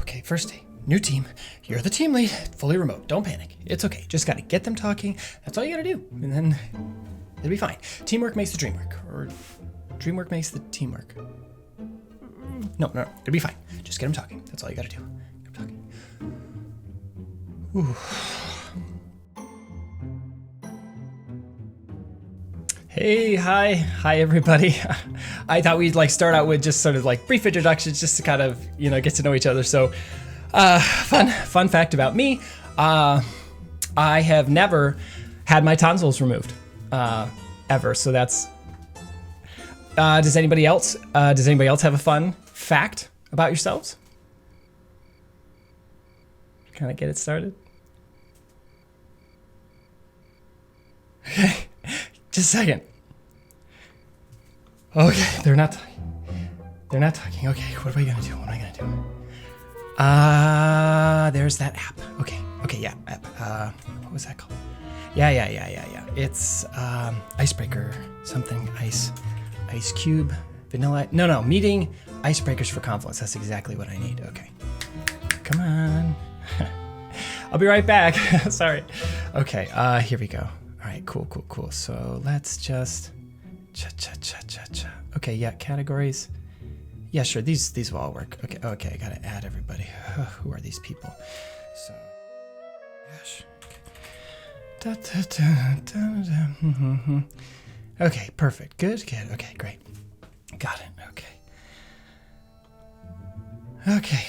Okay, first day, new team. You're the team lead, fully remote. Don't panic. It's okay. Just gotta get them talking. That's all you gotta do. And then it'll be fine. Teamwork makes the dream work. Or dream work makes the teamwork. No, it'll be fine. Just get them talking. That's all you gotta do. Get them talking. Ooh. Hey, hi everybody. I thought we'd start out with just sort of brief introductions just to kind of, get to know each other. So, fun fact about me, I have never had my tonsils removed, ever. So that's, does anybody else have a fun fact about yourselves? Kind of get it started? Okay. Just a second. Okay, they're not talking. Okay, what am I gonna do? There's that app. Okay, yeah, app. What was that called? Yeah. It's Icebreaker something. Ice Cube, vanilla. No, meeting Icebreakers for Confluence. That's exactly what I need. Okay, come on. I'll be right back. Sorry. Okay, here we go. All right, cool. So let's just cha. Okay, yeah, categories. Yeah, sure. These will all work. Okay. I gotta add everybody. Who are these people? So, gosh. Okay, perfect. Good. Okay, great. Got it. Okay.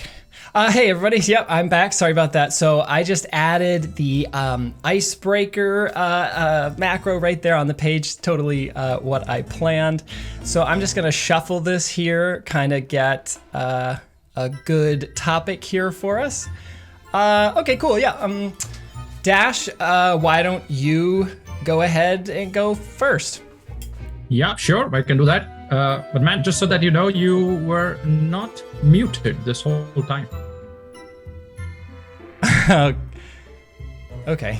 Hey everybody, yep, I'm back. Sorry about that. So I just added the icebreaker macro right there on the page, totally what I planned. So I'm just gonna shuffle this here, kind of get a good topic here for us. Okay, cool, yeah. Dash, why don't you go ahead and go first? Yeah, sure, I can do that. But man, just so that you know, you were not muted this whole time. Okay.